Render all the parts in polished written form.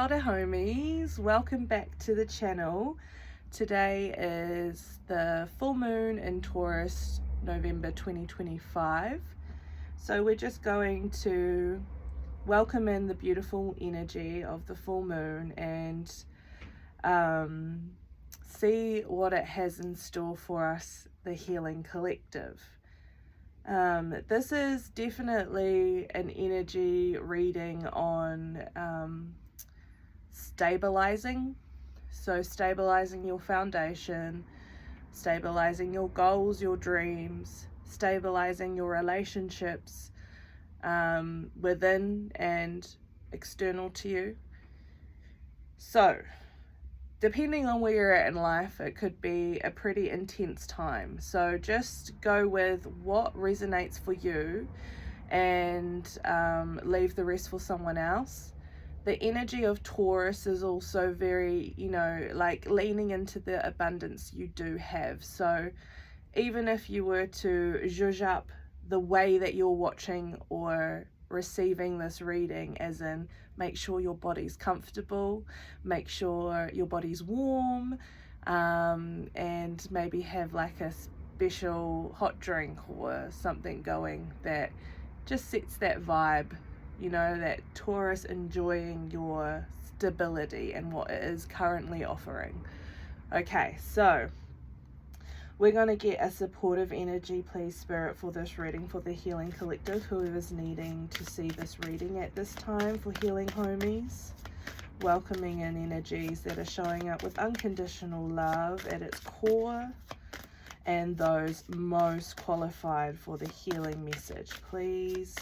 Ora Homies, welcome back to the channel. Today is the full moon in Taurus, November 2025. So we're just going to welcome in the beautiful energy of the full moon and see what it has in store for us, the Healing Collective. This is definitely an energy reading on stabilizing. So stabilizing your foundation, stabilizing your goals, your dreams, stabilizing your relationships within and external to you. So depending on where you're at in life, it could be a pretty intense time. So just go with what resonates for you and leave the rest for someone else. The energy of Taurus is also very, like leaning into the abundance you do have. So even if you were to zhuzh up the way that you're watching or receiving this reading, as in make sure your body's comfortable, make sure your body's warm, and maybe have like a special hot drink or something going that just sets that vibe, that Taurus enjoying your stability and what it is currently offering. Okay, so we're going to get a supportive energy, please, Spirit, for this reading for the Healing Collective, whoever's needing to see this reading at this time for Healing Homies. Welcoming in energies that are showing up with unconditional love at its core, and those most qualified for the healing message, please.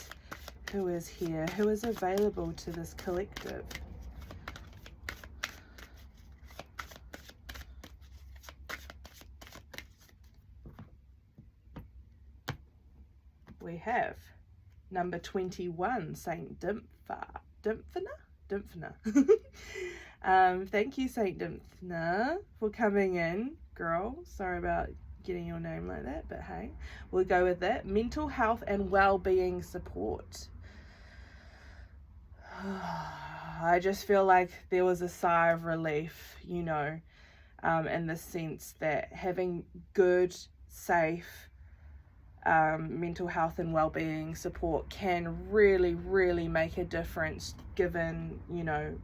Who is here? Who is available to this collective? We have number 21, Saint Dymphna. Thank you, Saint Dymphna, for coming in, girl. Sorry about getting your name like that, but hey, we'll go with that. Mental health and well-being support. I just feel like there was a sigh of relief, in the sense that having good, safe mental health and well-being support can really make a difference, given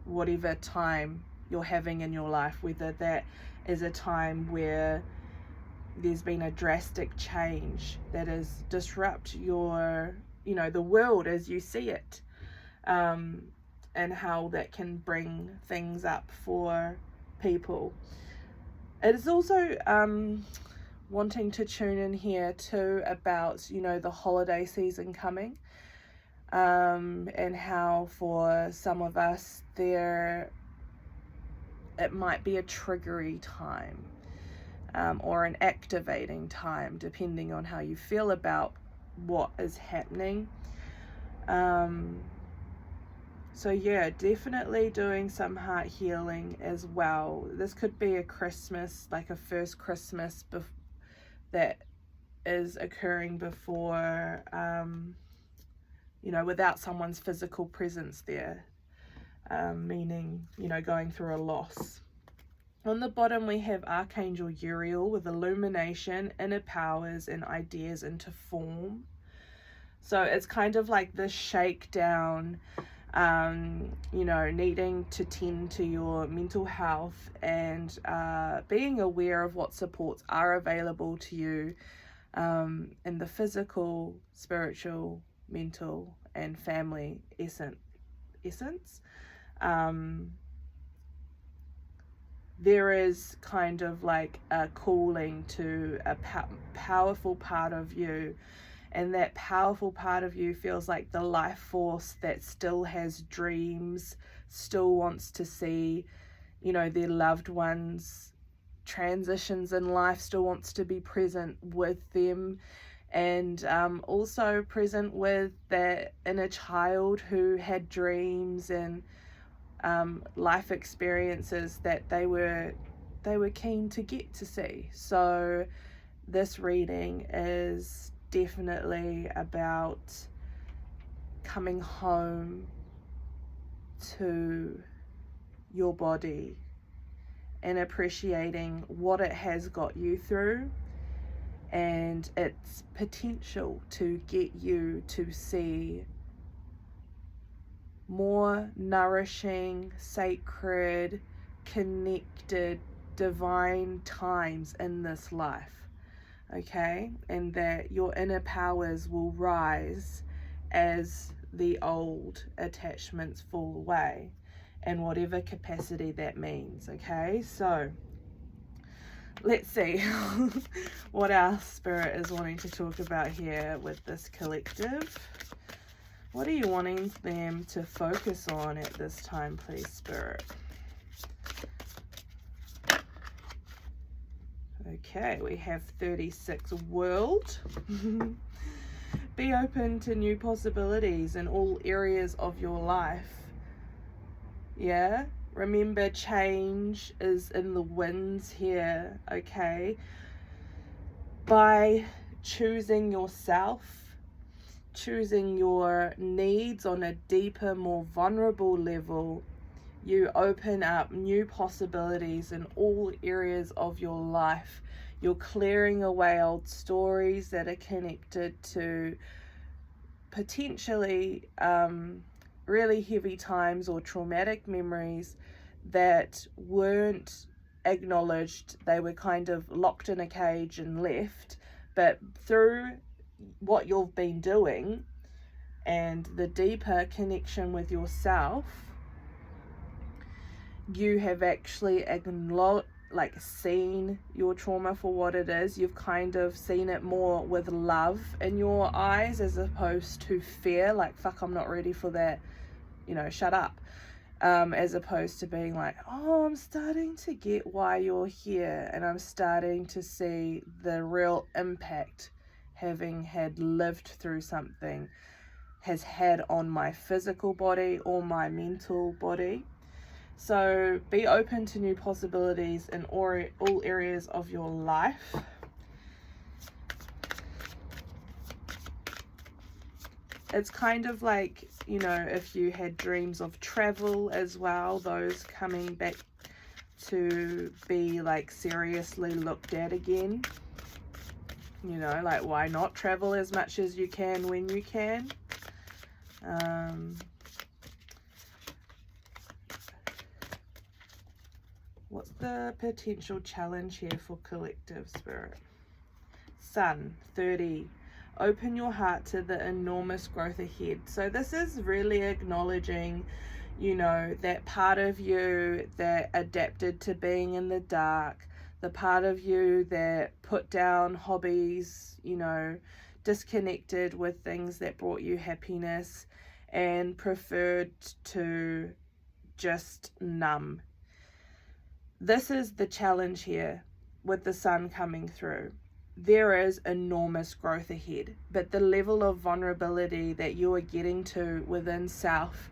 whatever time you're having in your life, whether that is a time where there's been a drastic change that has disrupt your the world as you see it, and how that can bring things up for people. It is also wanting to tune in here too about the holiday season coming, and how for some of us it might be a triggery time, or an activating time, depending on how you feel about what is happening. So yeah, definitely doing some heart healing as well. This could be a Christmas, like a first Christmas that is occurring before, without someone's physical presence there, meaning, going through a loss. On the bottom, we have Archangel Uriel with illumination, inner powers, and ideas into form. So it's kind of like this shakedown, needing to tend to your mental health and being aware of what supports are available to you in the physical, spiritual, mental, and family essence. There is kind of like a calling to a powerful part of you, and that powerful part of you feels like the life force that still has dreams, still wants to see, their loved ones transitions in life, still wants to be present with them, and also present with that inner child who had dreams and life experiences that they were keen to get to see. So this reading is definitely about coming home to your body and appreciating what it has got you through and its potential to get you to see more nourishing, sacred, connected, divine times in this life, okay? And that your inner powers will rise as the old attachments fall away, in whatever capacity that means, okay? So let's see what our spirit is wanting to talk about here with this collective. What are you wanting them to focus on at this time, please, Spirit? Okay, we have 36 world. Be open to new possibilities in all areas of your life. Yeah? Remember, change is in the winds here, okay? By choosing yourself, choosing your needs on a deeper, more vulnerable level, you open up new possibilities in all areas of your life. You're clearing away old stories that are connected to potentially really heavy times or traumatic memories that weren't acknowledged. They were kind of locked in a cage and left, but through what you've been doing and the deeper connection with yourself, you have actually seen your trauma for what it is. You've kind of seen it more with love in your eyes as opposed to fear, like, fuck, I'm not ready for that, shut up. As opposed to being like, oh, I'm starting to get why you're here, and I'm starting to see the real impact having had lived through something has had on my physical body or my mental body. So be open to new possibilities in all areas of your life. It's kind of like, if you had dreams of travel as well, those coming back to be like seriously looked at again. Like, why not travel as much as you can when you can? What's the potential challenge here for collective, Spirit? Sun, 30. Open your heart to the enormous growth ahead. So this is really acknowledging, that part of you that adapted to being in the dark, the part of you that put down hobbies, disconnected with things that brought you happiness and preferred to just numb. This is the challenge here with the sun coming through. There is enormous growth ahead, but the level of vulnerability that you are getting to within self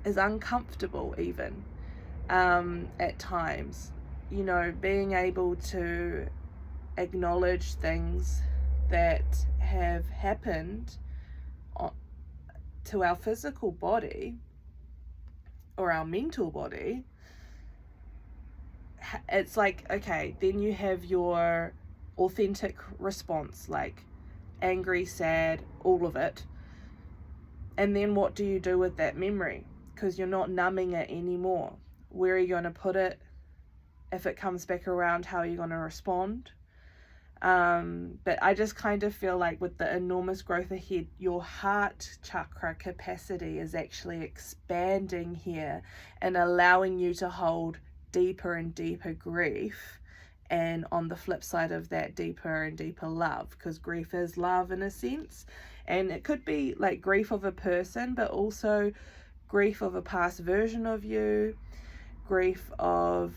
is uncomfortable even at times. Being able to acknowledge things that have happened to our physical body or our mental body, it's like, okay, then you have your authentic response, like angry, sad, all of it. And then what do you do with that memory? Because you're not numbing it anymore. Where are you going to put it? If it comes back around, how are you going to respond? But I just kind of feel like with the enormous growth ahead, your heart chakra capacity is actually expanding here and allowing you to hold deeper and deeper grief, and on the flip side of that, deeper and deeper love, because grief is love in a sense, and it could be like grief of a person, but also grief of a past version of you, grief of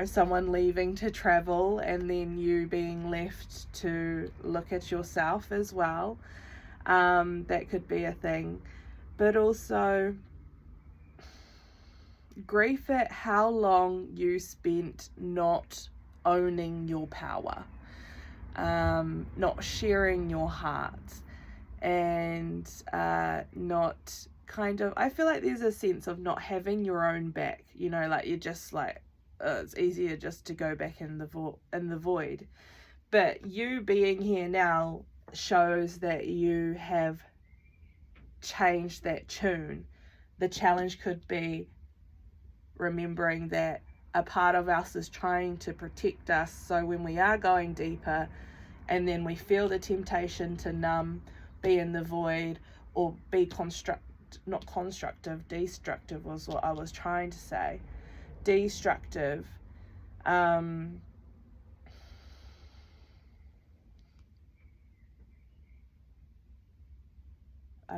someone leaving to travel and then you being left to look at yourself as well. That could be a thing, but also grief at how long you spent not owning your power, not sharing your heart, and not kind of, I feel like there's a sense of not having your own back, you know, like you're just like, it's easier just to go back in the void. But you being here now shows that you have changed that tune. The challenge could be remembering that a part of us is trying to protect us, so when we are going deeper and then we feel the temptation to numb, be in the void, or be destructive was what I was trying to say. Destructive. I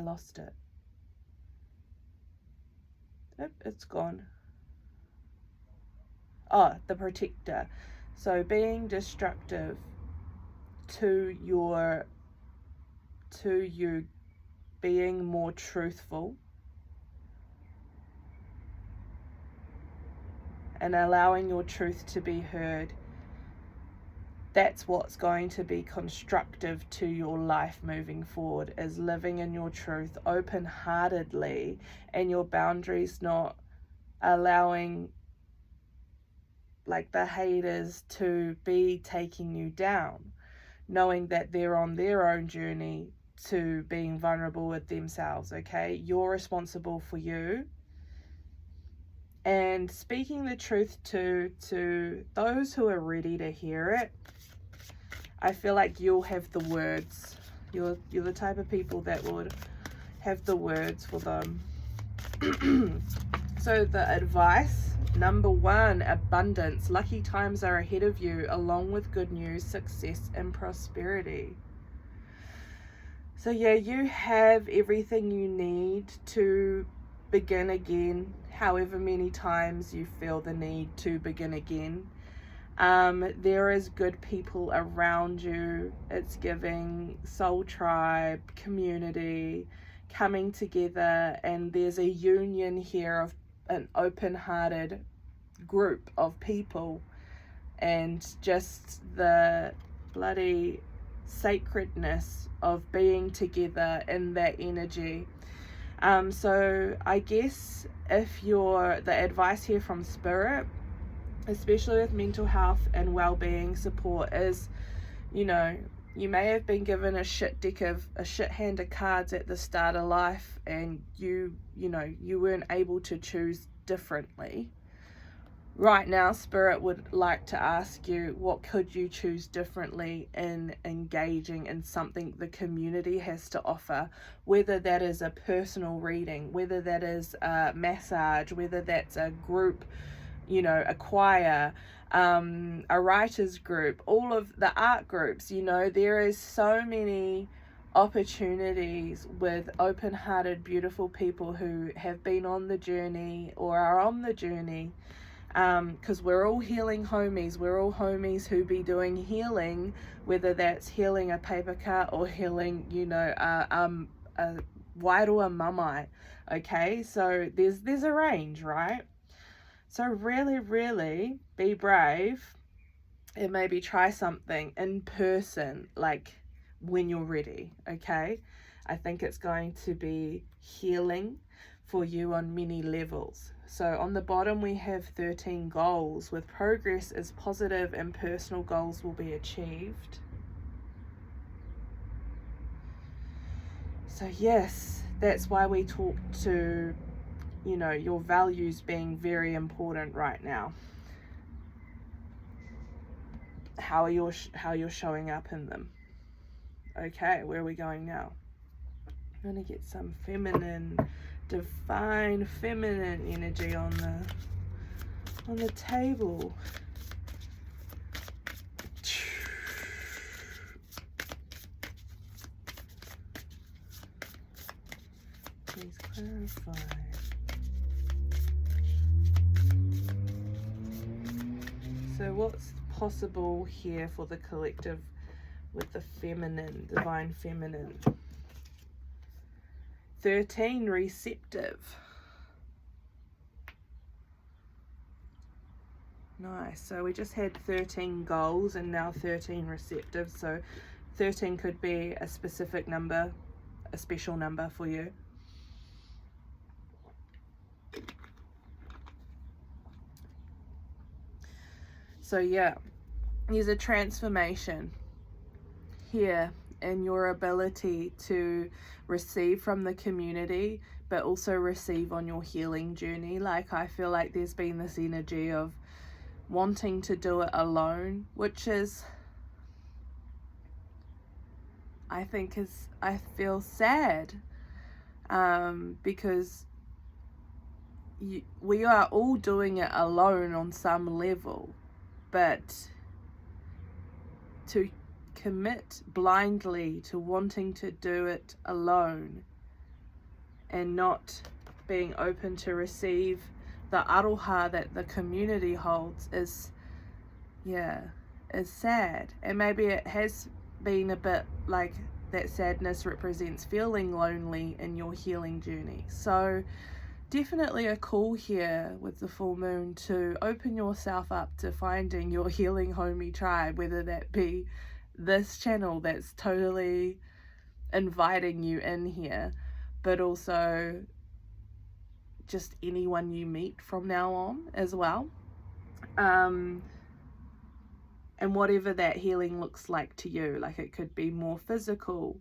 lost it. Yep, it's gone. Oh, the protector. So being destructive to you being more truthful and allowing your truth to be heard. That's what's going to be constructive to your life moving forward, is living in your truth open-heartedly, and your boundaries, not allowing like the haters to be taking you down, knowing that they're on their own journey to being vulnerable with themselves. Okay, you're responsible for you, and speaking the truth to those who are ready to hear it. I feel like you'll have the words. You're the type of people that would have the words for them. So the advice, number 1, abundance. Lucky times are ahead of you, along with good news, success, and prosperity. So yeah, you have everything you need to begin again, however many times you feel the need to begin again. There is good people around you. It's giving soul tribe, community, coming together, and there's a union here of an open-hearted group of people, and just the bloody sacredness of being together in that energy. So I guess if the advice here from Spirit, especially with mental health and well-being support, is, you know, you may have been given a shit hand of cards at the start of life, and you weren't able to choose differently. Right now, Spirit would like to ask you, what could you choose differently in engaging in something the community has to offer, whether that is a personal reading, whether that is a massage, whether that's a group, a choir, a writer's group, all of the art groups. There is so many opportunities with open-hearted, beautiful people who have been on the journey or are on the journey, because we're all healing homies. We're all homies who be doing healing, whether that's healing a paper cut or healing, a wairua mamai. Okay, so there's a range, right? So really, really be brave and maybe try something in person, like when you're ready, okay? I think it's going to be healing for you on many levels. So on the bottom we have 13 goals. With progress is positive and personal goals will be achieved. So yes, that's why we talk to your values being very important right now. How you're showing up in them. Okay, where are we going now? I'm gonna get some divine feminine energy on the table. Please clarify. So what's possible here for the collective with the feminine, divine feminine? 13, receptive. Nice. So we just had 13 goals and now 13 receptive. So 13 could be a specific number, a special number for you. So yeah, there's a transformation here in your ability to receive from the community, but also receive on your healing journey. Like, I feel like there's been this energy of wanting to do it alone, which is, I feel sad, because we are all doing it alone on some level, but to commit blindly to wanting to do it alone and not being open to receive the aroha that the community holds is sad. And maybe it has been a bit like that sadness represents feeling lonely in your healing journey. So definitely a call here with the full moon to open yourself up to finding your healing homie tribe, whether that be this channel that's totally inviting you in here, but also just anyone you meet from now on as well. And whatever that healing looks like to you, like it could be more physical,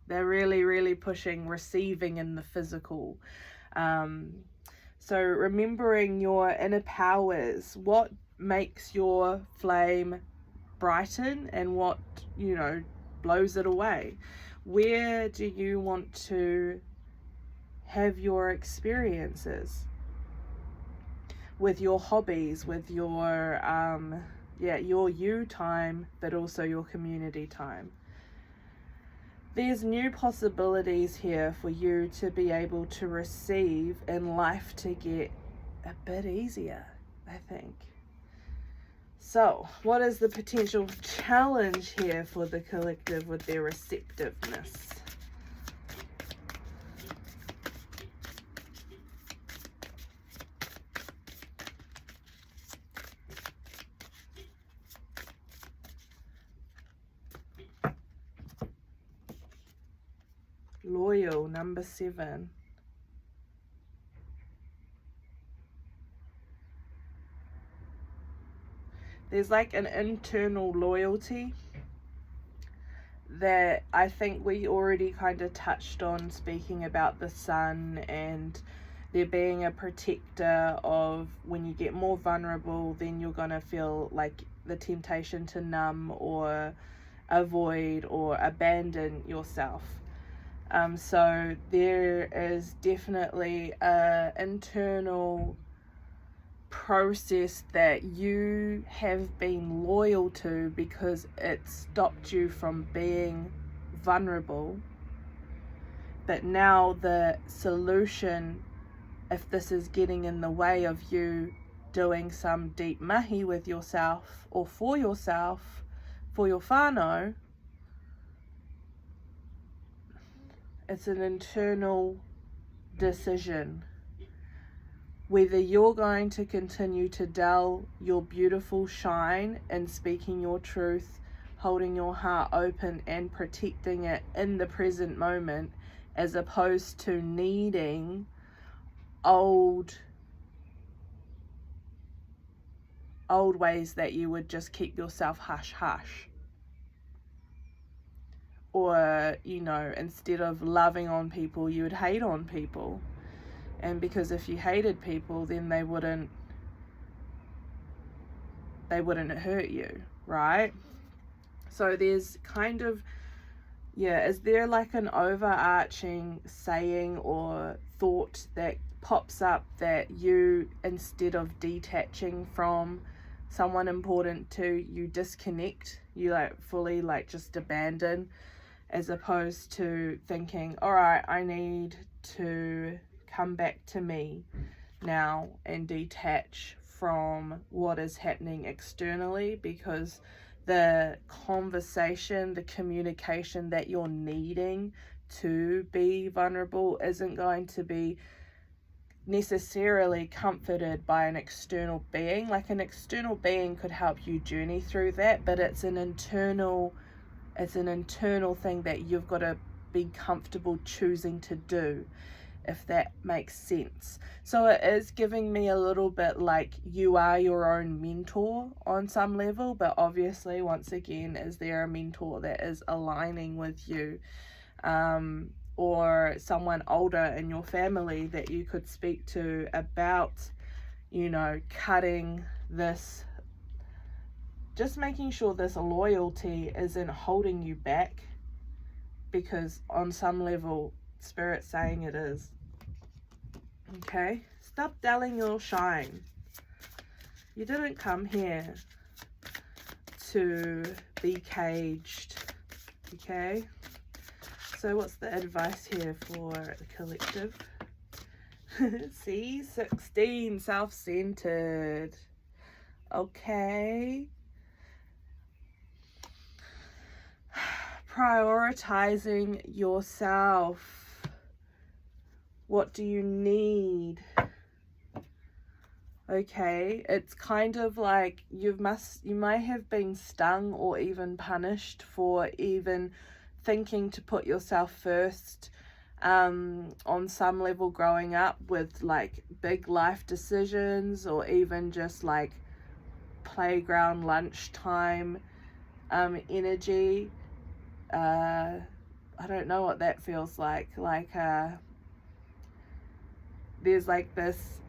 they're really pushing receiving in the physical. So remembering your inner powers, what makes your flame brighten and what, blows it away. Where do you want to have your experiences with your hobbies, with your your you time, but also your community time? There's new possibilities here for you to be able to receive and life to get a bit easier, I think. So, what is the potential challenge here for the collective with their receptiveness? Loyal, number 7. There's like an internal loyalty that I think we already kind of touched on, speaking about the sun and there being a protector of when you get more vulnerable, then you're going to feel like the temptation to numb or avoid or abandon yourself. So there is definitely an internal process that you have been loyal to because it stopped you from being vulnerable. But now the solution, if this is getting in the way of you doing some deep mahi with yourself or for yourself, for your whānau, it's an internal decision. Whether you're going to continue to dull your beautiful shine and speaking your truth, holding your heart open and protecting it in the present moment, as opposed to needing old ways that you would just keep yourself hush. Or, instead of loving on people, you would hate on people. And because if you hated people, then they wouldn't hurt you, right? So there's kind of, is there like an overarching saying or thought that pops up that you, instead of detaching from someone important to you, disconnect, you fully just abandon, as opposed to thinking, all right, I need to come back to me now and detach from what is happening externally, because the conversation, the communication that you're needing to be vulnerable isn't going to be necessarily comforted by an external being. Like, an external being could help you journey through that, but it's an internal thing that you've got to be comfortable choosing to do. if that makes sense. So it is giving me a little bit like you are your own mentor on some level, but obviously, once again, is there a mentor that is aligning with you, or someone older in your family that you could speak to about, you know, cutting this, just making sure this loyalty isn't holding you back, because on some level, Spirit's saying it is. Okay? Stop dulling your shine. You didn't come here to be caged. Okay? So what's the advice here for the collective? See? 16, self-centered. Okay? Prioritizing yourself. What do you need? Okay, it's kind of like you might have been stung or even punished for even thinking to put yourself first, on some level growing up, with like big life decisions, or even just like playground lunchtime energy. I don't know what that feels like. There's like this,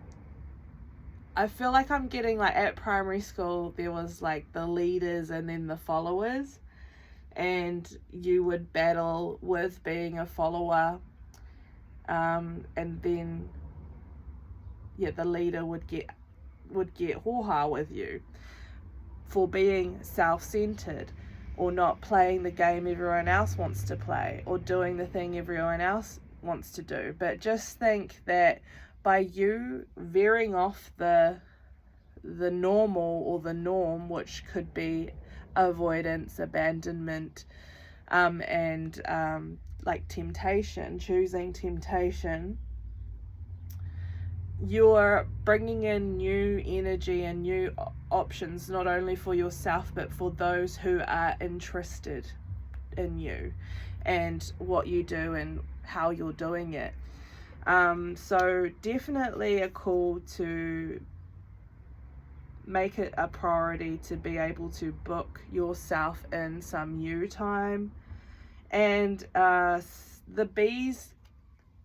I feel like I'm getting like at primary school, there was like the leaders and then the followers, and you would battle with being a follower, and then the leader would get ho-ha with you for being self-centered, or not playing the game everyone else wants to play, or doing the thing everyone else wants to do. But just think that by you veering off the normal or the norm, which could be avoidance, abandonment, and like temptation, choosing temptation, you're bringing in new energy and new options, not only for yourself but for those who are interested in you and what you do and how you're doing it. So definitely a call to make it a priority to be able to book yourself in some you time. And the bees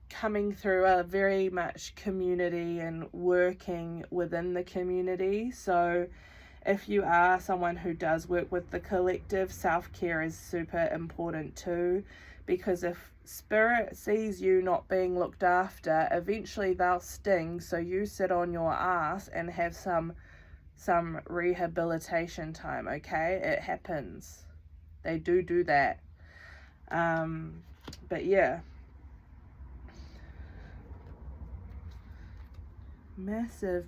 coming through are very much community and working within the community. So if you are someone who does work with the collective, self-care is super important too, because if Spirit sees you not being looked after, eventually they'll sting, so you sit on your ass and have some rehabilitation time. Okay, it happens, they do that. But yeah, massive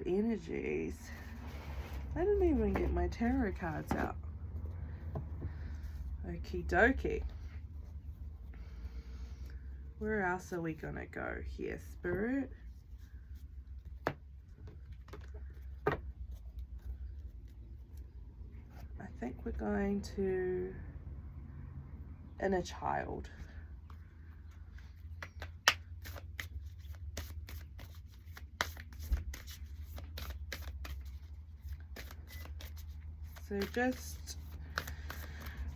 energies. I didn't even get my tarot cards out. Okie dokie. Where else are we gonna go here, Spirit? I think we're going to inner child. So just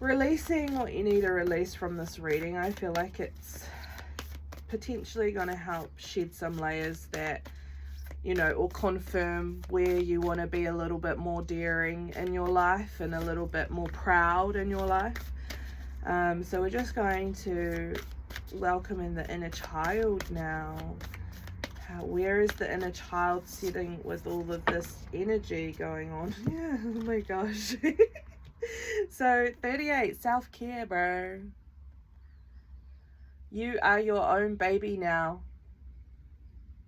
releasing what you need to release from this reading. I feel like it's potentially going to help shed some layers that, you know, or confirm where you want to be a little bit more daring in your life and a little bit more proud in your life. So we're just going to welcome in the inner child now. Where is the inner child sitting with all of this energy going on? Yeah, oh my gosh. So 38, self-care, bro. You are your own baby now.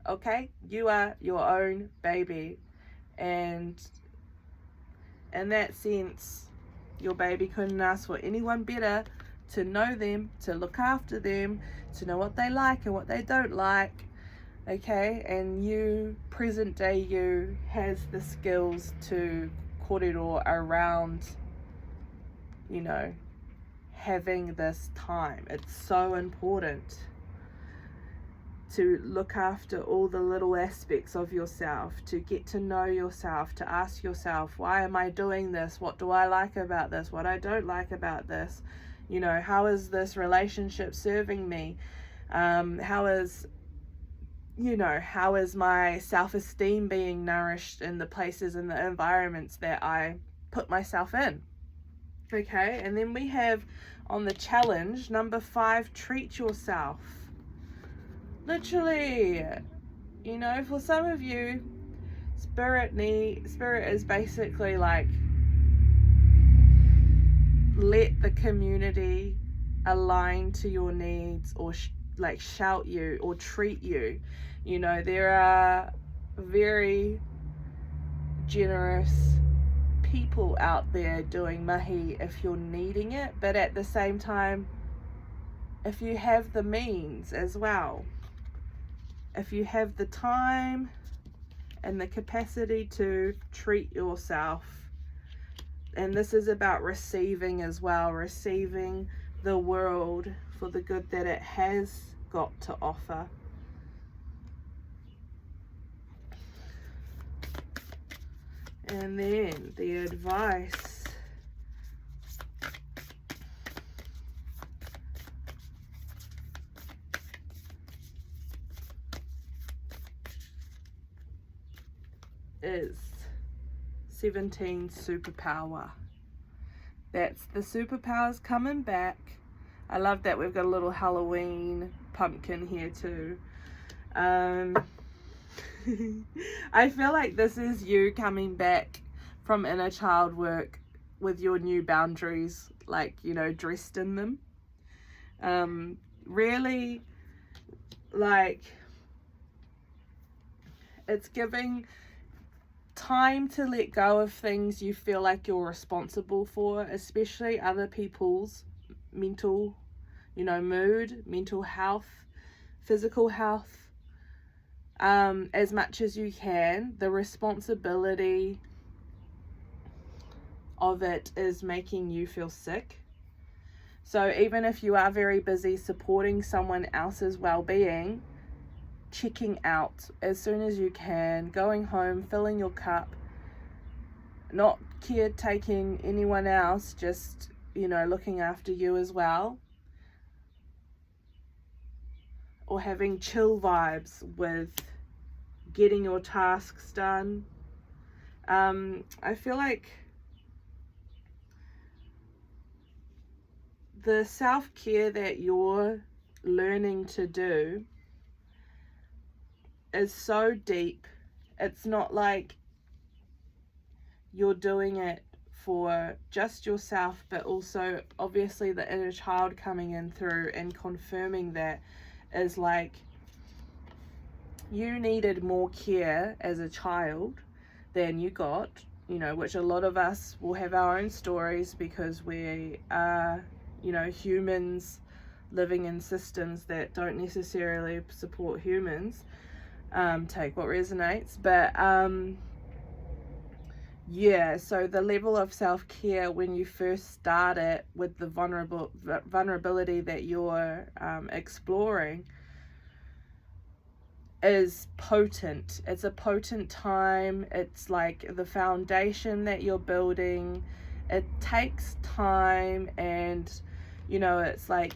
Okay? You are your own baby. And in that sense, your baby couldn't ask for anyone better to know them, to look after them, to know what they like and what they don't like. Okay? And you, present day you, has the skills to korero around, you know, having this time. It's so important to look after all the little aspects of yourself, to get to know yourself, to ask yourself, why am I doing this? What do I like about this? What I don't like about this? You know, how is this relationship serving me? How is my self-esteem being nourished in the places and the environments that I put myself in? Okay, and then we have on the challenge, number 5, treat yourself. Literally, you know, for some of you, spirit is basically like, let the community align to your needs, or like shout you or treat you. You know, there are very generous people out there doing mahi if you're needing it, but at the same time, if you have the means as well, if you have the time and the capacity to treat yourself. And this is about receiving as well, receiving the world for the good that it has got to offer. And then the advice is 17 superpower. That's the superpowers coming back. I love that we've got a little Halloween pumpkin here too. I feel like this is you coming back from inner child work with your new boundaries, like, you know, dressed in them. Really, like, it's giving time to let go of things you feel like you're responsible for, especially other people's mental, you know, mood, mental health, physical health. As much as you can. The responsibility of it is making you feel sick. So even if you are very busy supporting someone else's well-being, checking out as soon as you can, going home, filling your cup, not caretaking anyone else, just, you know, looking after you as well, or having chill vibes with getting your tasks done. I feel like the self-care that you're learning to do is so deep. It's not like you're doing it for just yourself, but also obviously the inner child coming in through and confirming that is like, you needed more care as a child than you got, you know, which a lot of us will have our own stories because we are, you know, humans living in systems that don't necessarily support humans. Take what resonates, but yeah, so the level of self-care when you first start it with the vulnerability that you're exploring is potent. It's a potent time. It's like the foundation that you're building. It takes time, and you know, it's like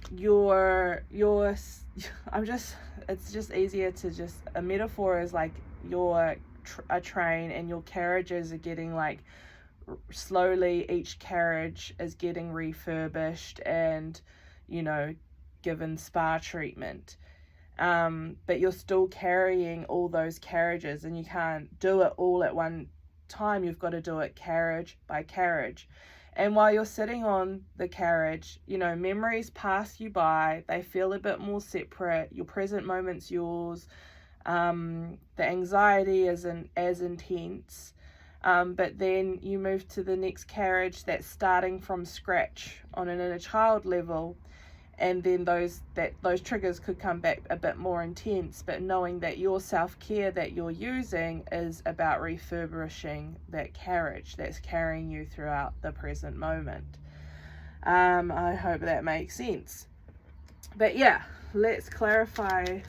it's just easier to just, a metaphor is like you're a train and your carriages are getting like slowly, each carriage is getting refurbished and, you know, given spa treatment. But you're still carrying all those carriages, and you can't do it all at one time. You've got to do it carriage by carriage. And while you're sitting on the carriage, you know, memories pass you by. They feel a bit more separate. Your present moment's yours. The anxiety isn't as intense. But then you move to the next carriage that's starting from scratch on an inner child level. And then those triggers could come back a bit more intense, but knowing that your self-care that you're using is about refurbishing that carriage that's carrying you throughout the present moment. I hope that makes sense. But yeah, let's clarify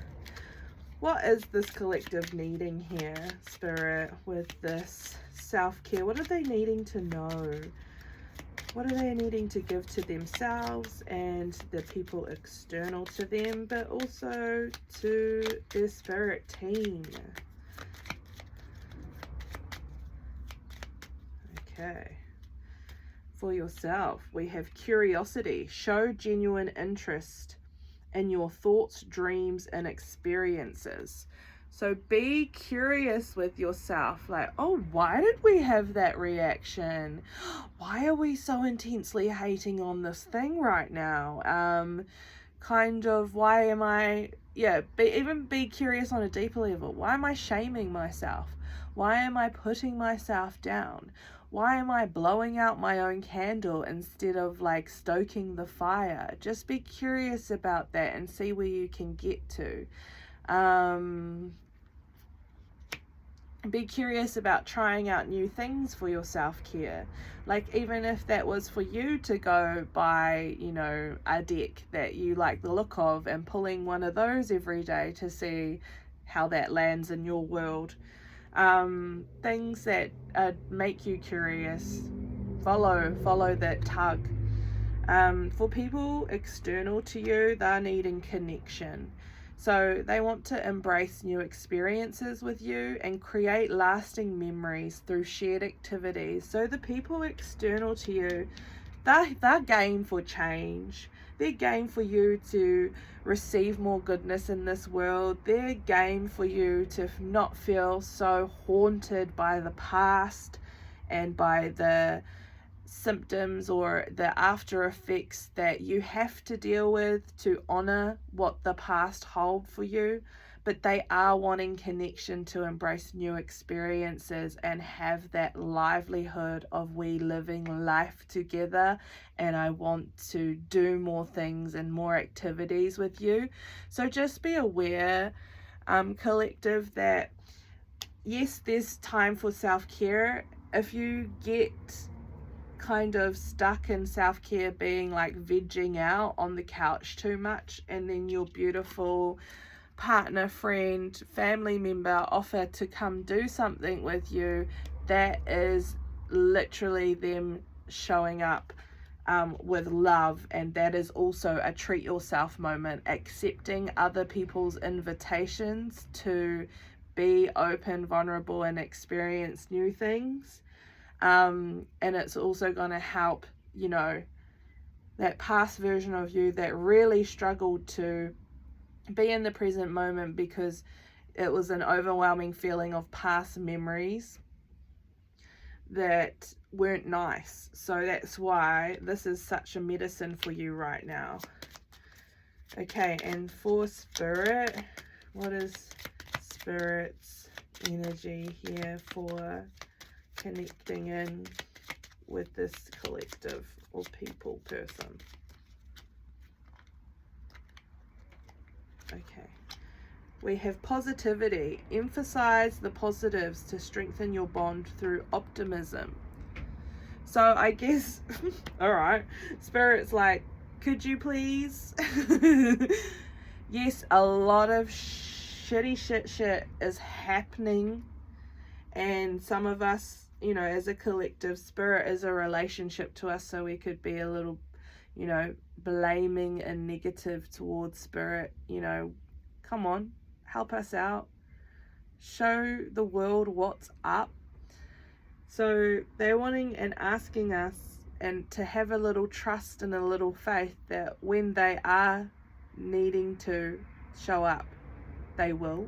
What is this collective needing here, Spirit, with this self-care? What are they needing to know? What are they needing to give to themselves and the people external to them, but also to their spirit team? Okay. For yourself, we have curiosity. Show genuine interest in your thoughts, dreams, and experiences. So be curious with yourself, like, oh, why did we have that reaction? Why are we so intensely hating on this thing right now? Kind of, why am I, even be curious on a deeper level. Why am I shaming myself? Why am I putting myself down? Why am I blowing out my own candle instead of like stoking the fire? Just be curious about that and see where you can get to. Be curious about trying out new things for your self-care. Like, even if that was for you to go buy, you know, a deck that you like the look of and pulling one of those every day to see how that lands in your world. Things that make you curious. Follow that tug. For people external to you, they're needing connection. So they want to embrace new experiences with you and create lasting memories through shared activities. So the people external to you, they're game for change. They're game for you to receive more goodness in this world. They're game for you to not feel so haunted by the past and by the symptoms or the after effects that you have to deal with to honor what the past hold for you. But they are wanting connection to embrace new experiences and have that livelihood of we living life together, and I want to do more things and more activities with you. So just be aware, collective, that yes, there's time for self-care. If you get kind of stuck in self-care being like vegging out on the couch too much, and then your beautiful partner, friend, family member offer to come do something with you, that is literally them showing up with love, and that is also a treat yourself moment, accepting other people's invitations to be open, vulnerable, and experience new things. And it's also going to help, you know, that past version of you that really struggled to be in the present moment because it was an overwhelming feeling of past memories that weren't nice. So that's why this is such a medicine for you right now. Okay, and for Spirit, what is Spirit's energy here for connecting in with this collective or people person? Okay, we have positivity. Emphasize the positives to strengthen your bond through optimism. So I guess, all right, Spirit's like, could you please? Yes, a lot of shitty shit is happening, and some of us, you know, as a collective, Spirit is a relationship to us, so we could be a little, you know, blaming and negative towards Spirit. You know, come on, help us out, show the world what's up. So they're wanting and asking us and to have a little trust and a little faith that when they are needing to show up, they will.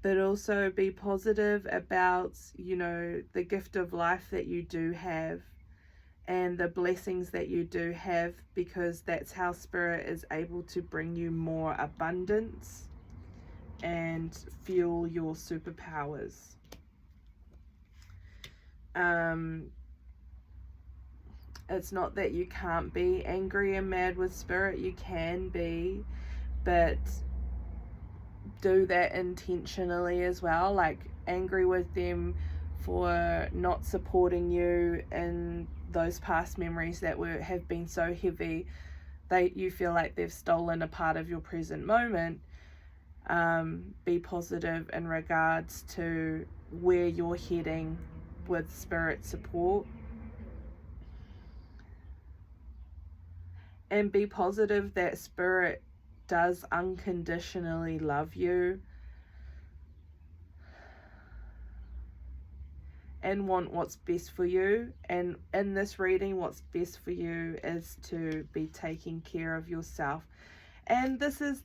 But also be positive about, you know, the gift of life that you do have and the blessings that you do have, because that's how Spirit is able to bring you more abundance and fuel your superpowers. It's not that you can't be angry and mad with Spirit. You can be, but do that intentionally as well. Like, angry with them for not supporting you in those past memories that have been so heavy. you feel like they've stolen a part of your present moment, be positive in regards to where you're heading with spirit support. And be positive that spirit does unconditionally love you and want what's best for you. And in this reading, what's best for you is to be taking care of yourself. And this is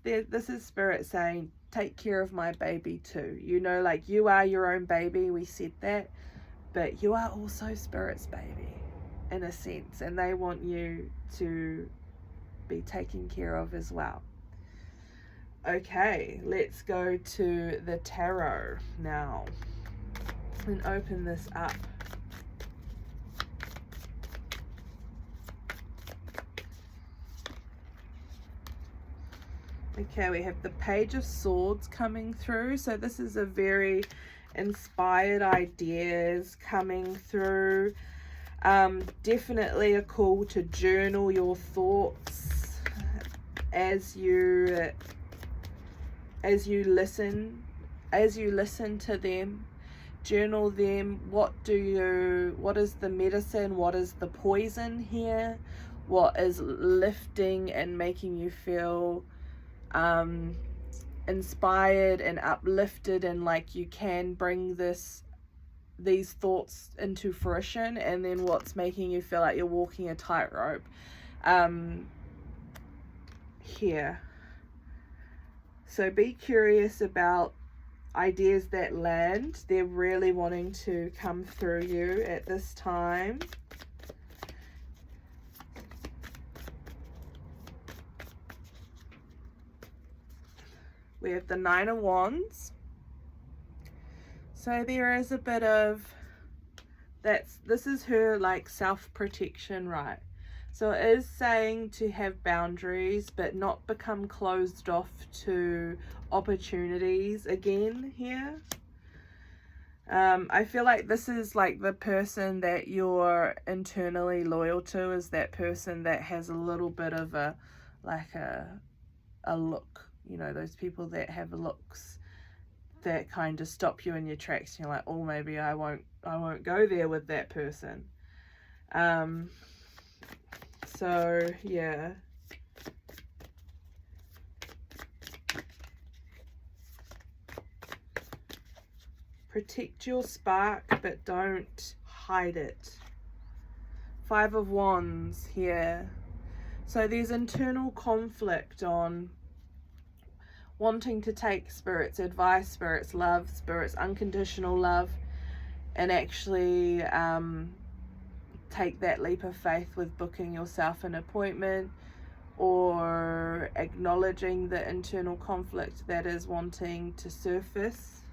spirit saying, take care of my baby too. You know, like, you are your own baby, we said that, but you are also spirit's baby in a sense, and they want you to be taken care of as well. Okay, let's go to the tarot now and open this up. Okay, we have the Page of Swords coming through. So this is a very inspired ideas coming through. Definitely a call to journal your thoughts as you listen to them. Journal them. What is the medicine? What is the poison here? What is lifting and making you feel inspired and uplifted, and like you can bring these thoughts into fruition, and then what's making you feel like you're walking a tightrope here. So be curious about ideas that land. They're really wanting to come through you at this time. We have the Nine of Wands. So there is a bit of this is her like self-protection, right? So it is saying to have boundaries, but not become closed off to opportunities again here. I feel like this is like the person that you're internally loyal to, is that person that has a little bit of a look, you know, those people that have looks that kind of stop you in your tracks. You're like, oh, maybe I won't go there with that person. So yeah, protect your spark, but don't hide it. Five of Wands here. So there's internal conflict on wanting to take spirit's advice, spirit's love, spirit's unconditional love, and actually take that leap of faith with booking yourself an appointment, or acknowledging the internal conflict that is wanting to surface.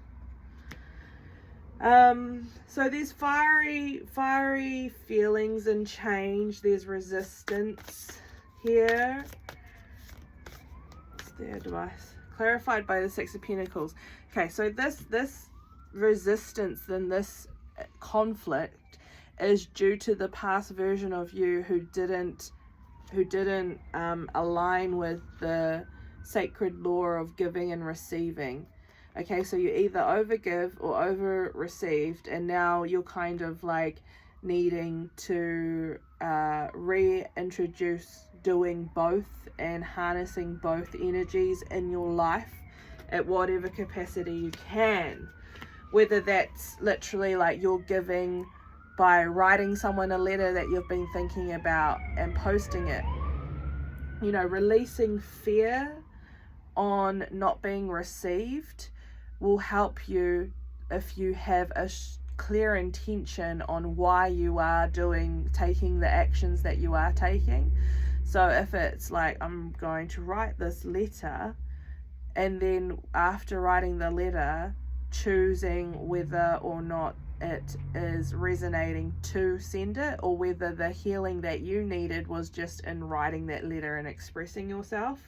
So there's fiery feelings and change. There's resistance here. What's the advice? Clarified by the Six of Pentacles. Okay, so this resistance and this conflict is due to the past version of you who didn't align with the sacred law of giving and receiving. Okay, so you either overgive or over received, and now you're kind of like needing to reintroduce doing both and harnessing both energies in your life at whatever capacity you can. Whether that's literally like you're giving by writing someone a letter that you've been thinking about and posting it. You know, releasing fear on not being received will help you if you have a clear intention on why you are taking the actions that you are taking. So if it's like, I'm going to write this letter, and then after writing the letter, choosing whether or not it is resonating to send it, or whether the healing that you needed was just in writing that letter and expressing yourself.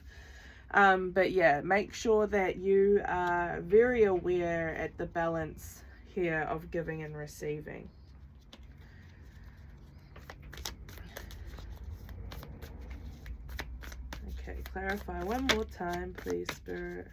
But yeah, make sure that you are very aware at the balance here of giving and receiving. Clarify one more time, please, Spirit.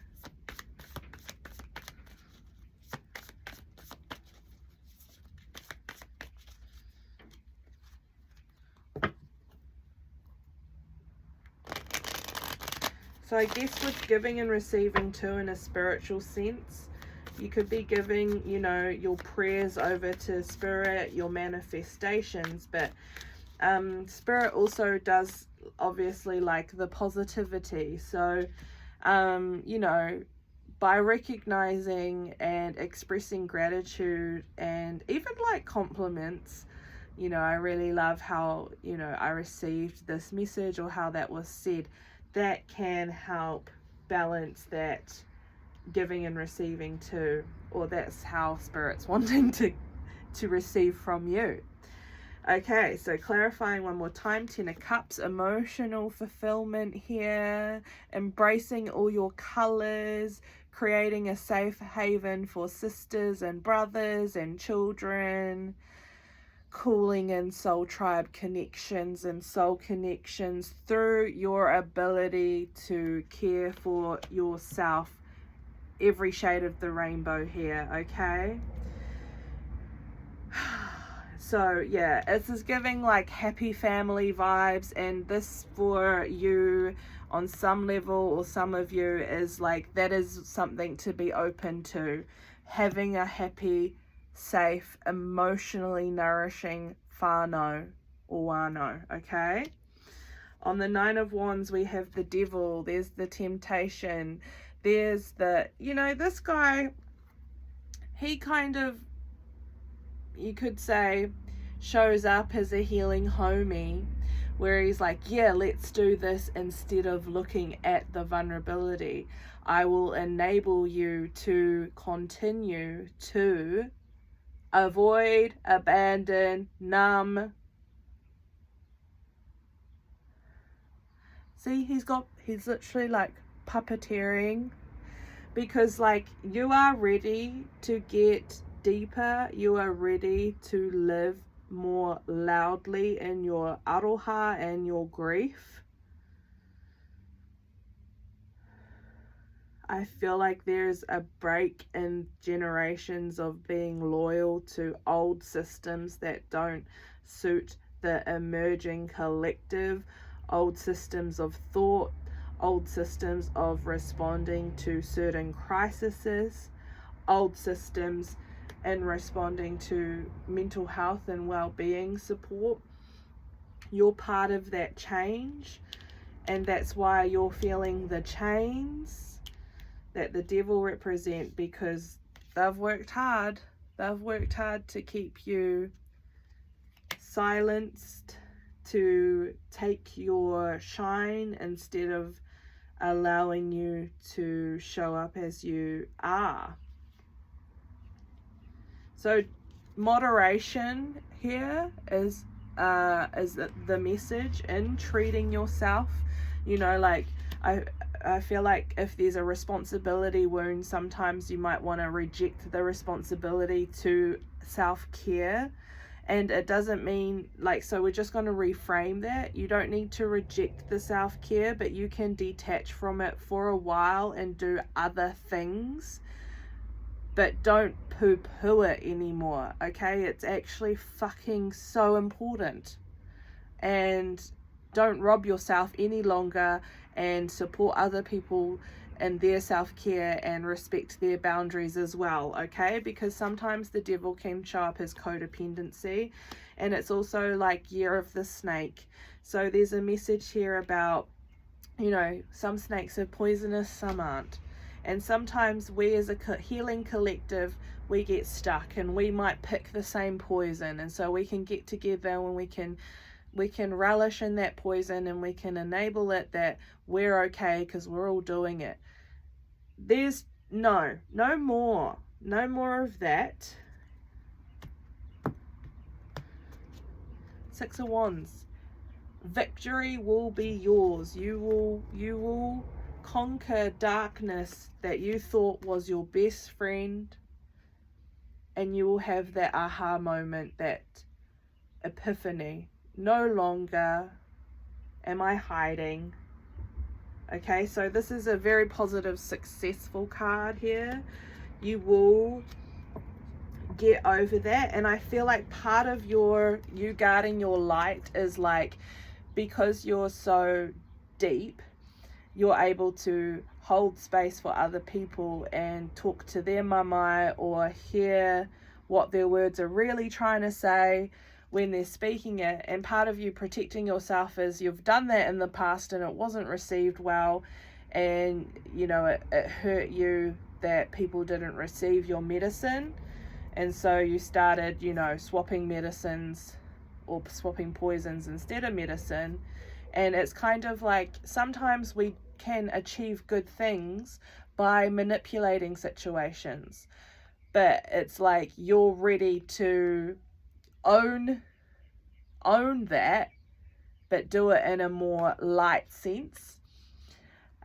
So I guess with giving and receiving too, in a spiritual sense, you could be giving, you know, your prayers over to Spirit, your manifestations, but Spirit also does obviously like the positivity. So, you know, by recognizing and expressing gratitude and even like compliments, you know, I really love how, you know, I received this message or how that was said. That can help balance that giving and receiving too, or that's how Spirit's wanting to receive from you. Okay, so clarifying one more time, 10 of Cups, emotional fulfillment here, embracing all your colors, creating a safe haven for sisters and brothers and children, calling in soul tribe connections and soul connections through your ability to care for yourself, every shade of the rainbow here, okay? So yeah, this is giving like happy family vibes, and this for you on some level, or some of you, is like that is something to be open to, having a happy, safe, emotionally nourishing whānau or wānau, okay? On the 9 of Wands, we have the Devil. There's the temptation. There's the, you know, this guy, he kind of, you could say, shows up as a healing homie, where he's like, yeah, let's do this instead of looking at the vulnerability. I will enable you to continue to avoid, abandon, numb. See, he's literally like puppeteering, because like you are ready to get deeper, you are ready to live more loudly in your aroha and your grief. I feel like there's a break in generations of being loyal to old systems that don't suit the emerging collective, old systems of thought, old systems of responding to certain crises, old systems and responding to mental health and well-being support. You're part of that change, and that's why you're feeling the chains that the Devil represent, because they've worked hard to keep you silenced, to take your shine instead of allowing you to show up as you are. So moderation here is the message in treating yourself. You know, like I feel like if there's a responsibility wound, sometimes you might want to reject the responsibility to self-care. And it doesn't mean like, so we're just going to reframe that. You don't need to reject the self-care, but you can detach from it for a while and do other things. But don't poo-poo it anymore, okay? It's actually fucking so important. And don't rob yourself any longer, and support other people in their self-care and respect their boundaries as well, okay? Because sometimes the Devil can show up as codependency, and it's also like Year of the Snake. So there's a message here about, you know, some snakes are poisonous, some aren't. And sometimes we as a healing collective, we get stuck and we might pick the same poison. And so we can get together and we can relish in that poison, and we can enable it that we're okay because we're all doing it. There's no more of that. 6 of Wands. Victory will be yours. You will conquer darkness that you thought was your best friend, and you will have that aha moment, that epiphany. No longer am I hiding. Okay, so this is a very positive, successful card here. You will get over that. And I feel like part of you guarding your light is like, because you're so deep, you're able to hold space for other people and talk to their mamai or hear what their words are really trying to say when they're speaking it. And part of you protecting yourself is you've done that in the past and it wasn't received well, and you know, it hurt you that people didn't receive your medicine, and so you started, you know, swapping medicines or swapping poisons instead of medicine. And it's kind of like, sometimes we can achieve good things by manipulating situations, but it's like you're ready to own that, but do it in a more light sense,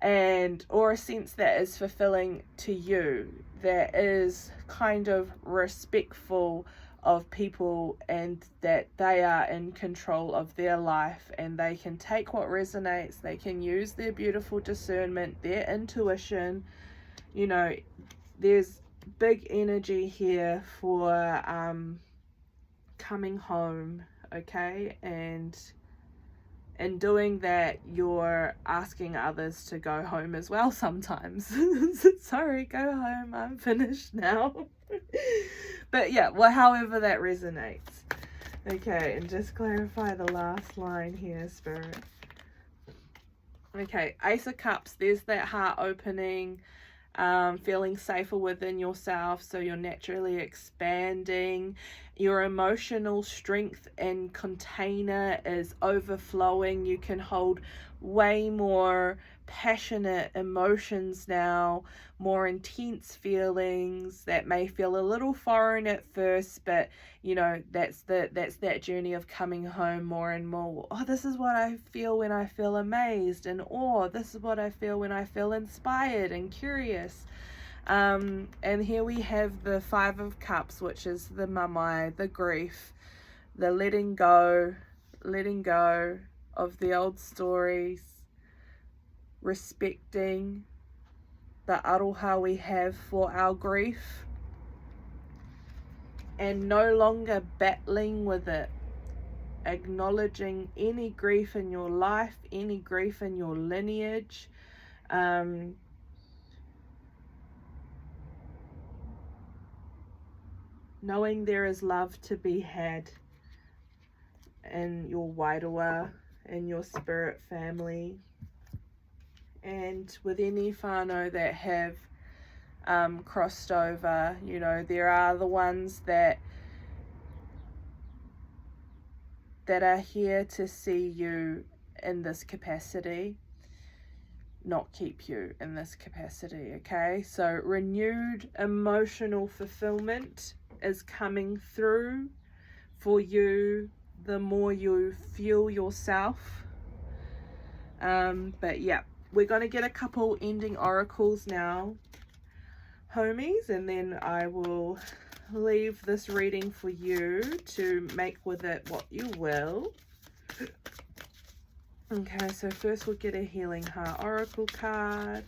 and or a sense that is fulfilling to you, that is kind of respectful of people, and that they are in control of their life and they can take what resonates, they can use their beautiful discernment, their intuition. You know, there's big energy here for coming home, okay? And in doing that, you're asking others to go home as well sometimes. Sorry, go home, I'm finished now. But yeah, well, however that resonates. Okay, and just clarify the last line here, Spirit. Okay, Ace of Cups, there's that heart opening, feeling safer within yourself, so you're naturally expanding. Your emotional strength and container is overflowing. You can hold way more passionate emotions now, more intense feelings that may feel a little foreign at first, but you know, that's that journey of coming home more and more. Oh, this is what I feel when I feel amazed and awe. This is what I feel when I feel inspired and curious. And here we have the Five of Cups, which is the mamai, the grief, the letting go of the old stories, respecting the aroha we have for our grief, and no longer battling with it, acknowledging any grief in your life, any grief in your lineage, knowing there is love to be had in your wairoa, in your spirit family, and with any whānau that have crossed over. You know, there are the ones that are here to see you in this capacity, not keep you in this capacity, okay? So renewed emotional fulfillment is coming through for you the more you feel yourself. But yeah, we're going to get a couple ending oracles now, homies, and then I will leave this reading for you to make with it what you will. Okay, so first we'll get a Healing Heart Oracle card.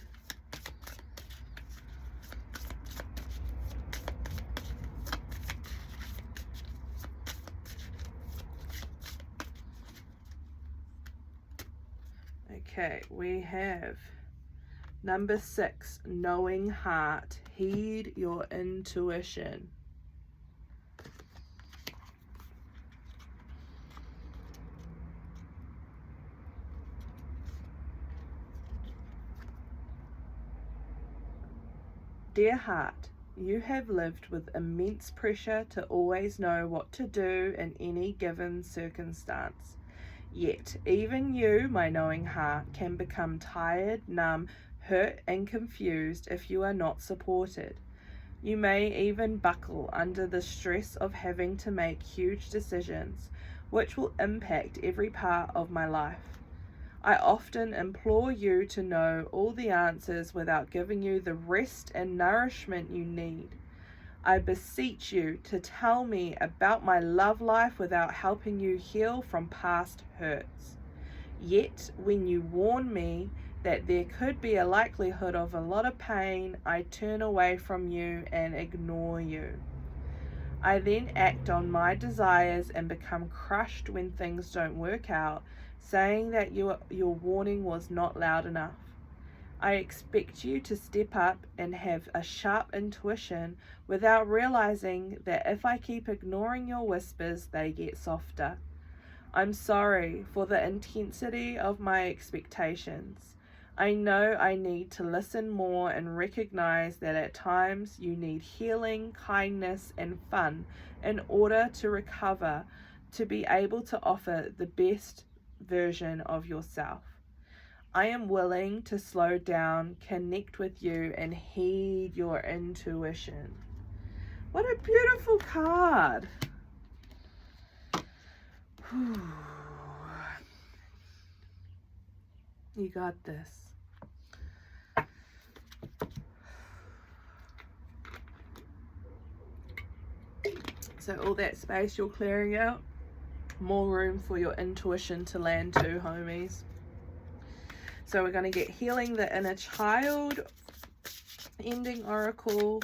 Okay, we have number 6, knowing heart. Heed your intuition. Dear heart, you have lived with immense pressure to always know what to do in any given circumstance. Yet, even you, my knowing heart, can become tired, numb, hurt, and confused if you are not supported. You may even buckle under the stress of having to make huge decisions, which will impact every part of my life. I often implore you to know all the answers without giving you the rest and nourishment you need. I beseech you to tell me about my love life without helping you heal from past hurts. Yet, when you warn me, that there could be a likelihood of a lot of pain, I turn away from you and ignore you. I then act on my desires and become crushed when things don't work out, saying that your warning was not loud enough. I expect you to step up and have a sharp intuition without realizing that if I keep ignoring your whispers, they get softer. I'm sorry for the intensity of my expectations. I know I need to listen more and recognize that at times you need healing, kindness, and fun in order to recover, to be able to offer the best version of yourself. I am willing to slow down, connect with you, and heed your intuition. What a beautiful card. You got this. So all that space you're clearing out, more room for your intuition to land to, homies. So we're going to get Healing the Inner Child, Ending Oracle,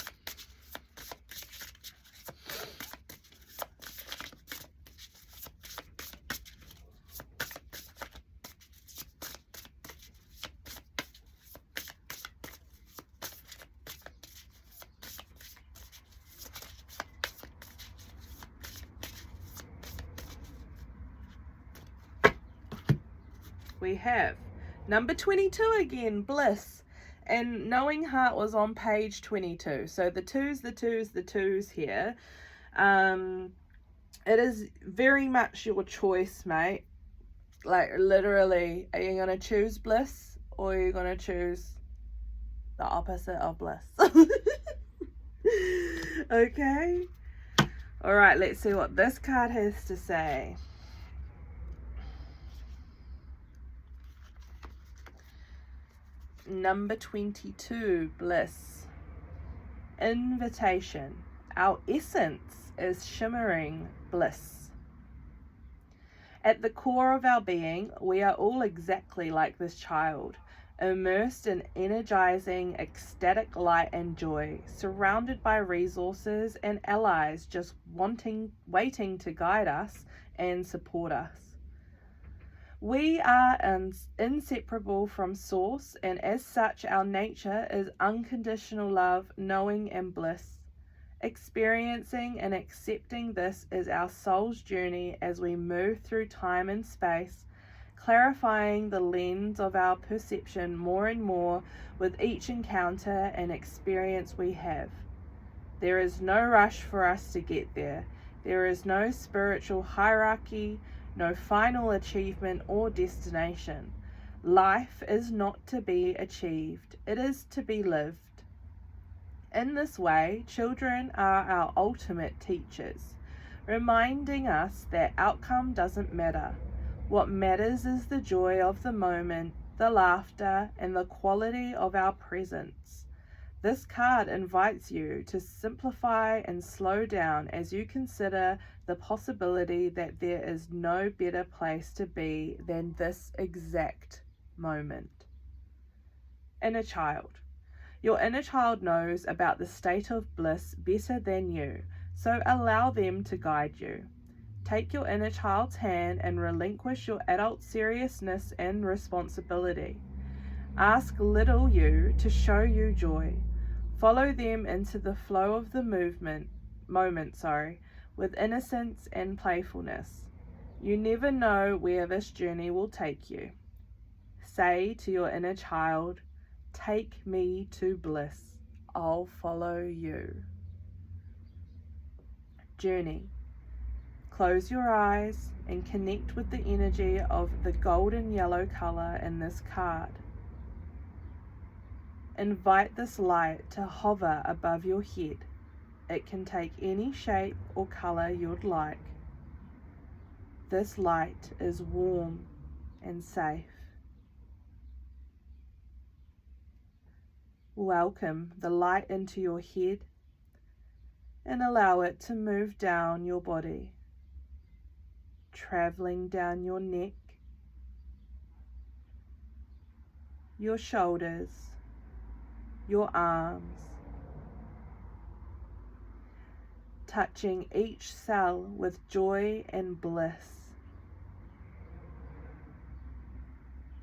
we have number 22 again, Bliss. And Knowing Heart was on page 22. So the twos here. It is very much your choice, mate. Like, literally, are you going to choose bliss or are you going to choose the opposite of bliss? Okay. All right, let's see what this card has to say. Number 22, Bliss. Invitation. Our essence is shimmering bliss. At the core of our being, we are all exactly like this child, immersed in energizing, ecstatic light and joy, surrounded by resources and allies just waiting to guide us and support us. We are inseparable from Source, and as such, our nature is unconditional love, knowing, and bliss. Experiencing and accepting this is our soul's journey as we move through time and space, clarifying the lens of our perception more and more with each encounter and experience we have. There is no rush for us to get there. There is no spiritual hierarchy, no final achievement or destination. Life is not to be achieved, it is to be lived. In this way, children are our ultimate teachers, reminding us that outcome doesn't matter. What matters is the joy of the moment, the laughter, and the quality of our presence. This card invites you to simplify and slow down as you consider the possibility that there is no better place to be than this exact moment. Inner child. Your inner child knows about the state of bliss better than you, so allow them to guide you. Take your inner child's hand and relinquish your adult seriousness and responsibility. Ask little you to show you joy. Follow them into the flow of the moment, with innocence and playfulness. You never know where this journey will take you. Say to your inner child, "Take me to bliss. I'll follow you." Journey. Close your eyes and connect with the energy of the golden yellow color in this card. Invite this light to hover above your head. It can take any shape or color you'd like. This light is warm and safe. Welcome the light into your head and allow it to move down your body, traveling down your neck, your shoulders, your arms, touching each cell with joy and bliss.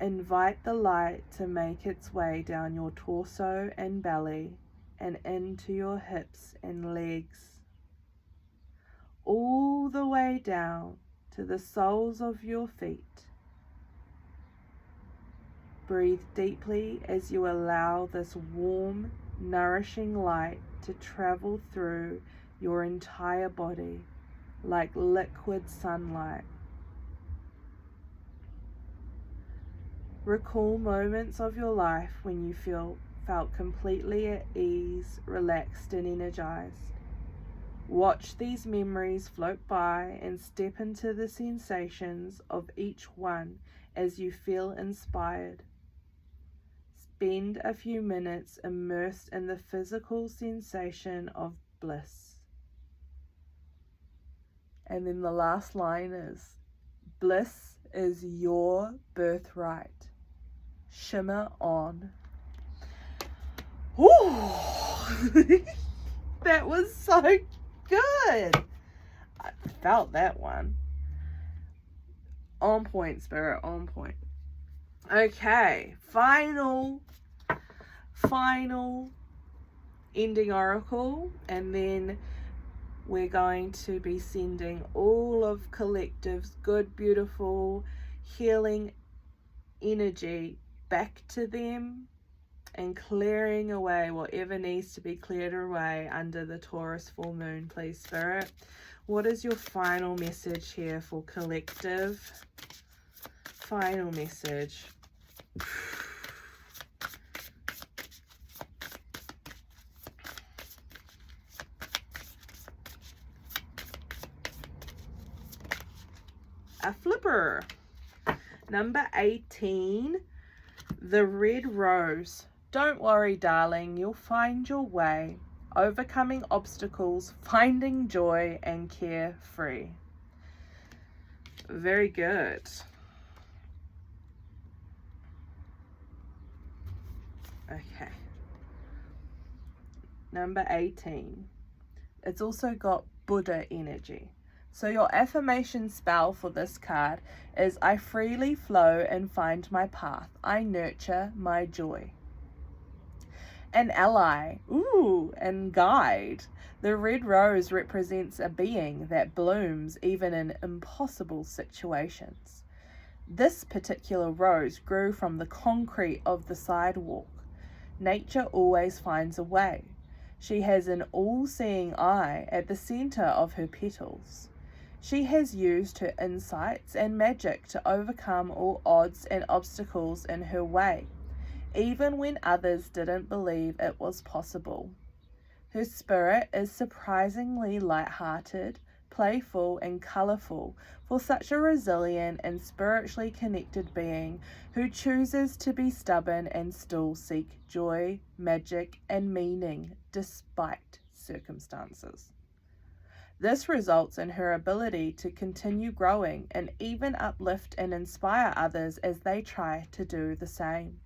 Invite the light to make its way down your torso and belly and into your hips and legs, all the way down to the soles of your feet. Breathe deeply as you allow this warm, nourishing light to travel through your entire body like liquid sunlight. Recall moments of your life when you felt completely at ease, relaxed, and energized. Watch these memories float by and step into the sensations of each one as you feel inspired. Spend a few minutes immersed in the physical sensation of bliss. And then the last line is, bliss is your birthright. Shimmer on. Ooh, that was so good. I felt that one. On point, Spirit, on point. Okay, final ending oracle, and then we're going to be sending all of Collective's good, beautiful, healing energy back to them and clearing away whatever needs to be cleared away under the Taurus full moon, please, Spirit. What is your final message here for Collective? Final message. A flipper. Number 18, the red rose. Don't worry, darling, you'll find your way, overcoming obstacles, finding joy and carefree. Very good. Okay. Number 18. It's also got Buddha energy. So your affirmation spell for this card is, I freely flow and find my path. I nurture my joy. An ally, and guide. The red rose represents a being that blooms even in impossible situations. This particular rose grew from the concrete of the sidewalk. Nature always finds a way. She has an all-seeing eye at the center of her petals. She has used her insights and magic to overcome all odds and obstacles in her way, even when others didn't believe it was possible. Her spirit is surprisingly light-hearted, playful, and colorful for such a resilient and spiritually connected being who chooses to be stubborn and still seek joy, magic, and meaning despite circumstances. This results in her ability to continue growing and even uplift and inspire others as they try to do the same.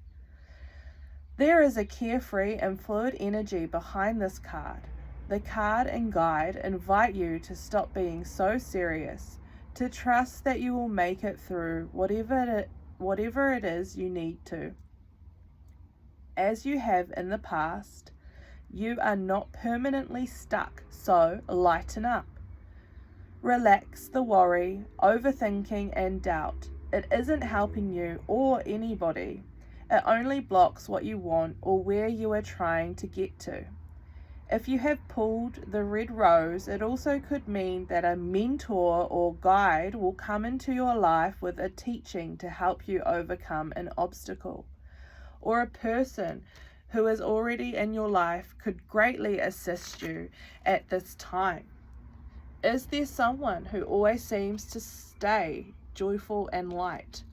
There is a carefree and fluid energy behind this card. The card and guide invite you to stop being so serious, to trust that you will make it through whatever it is you need to. As you have in the past, you are not permanently stuck, so lighten up. Relax the worry, overthinking, and doubt. It isn't helping you or anybody. It only blocks what you want or where you are trying to get to. If you have pulled the red rose, it also could mean that a mentor or guide will come into your life with a teaching to help you overcome an obstacle. Or a person who is already in your life could greatly assist you at this time. Is there someone who always seems to stay joyful and light?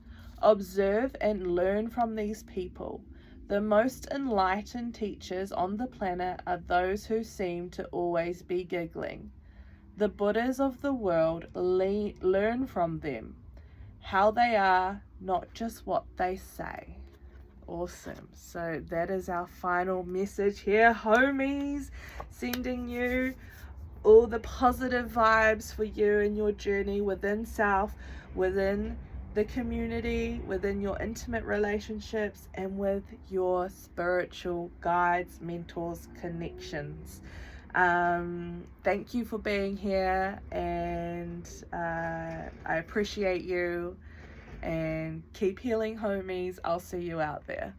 Observe and learn from these people. The most enlightened teachers on the planet are those who seem to always be giggling. The Buddhas of the world learn from them, how they are, not just what they say. Awesome. So that is our final message here, homies. Sending you all the positive vibes for you and your journey within self, within the community, within your intimate relationships, and with your spiritual guides, mentors, connections. Thank you for being here, and I appreciate you. And keep healing, homies. I'll see you out there.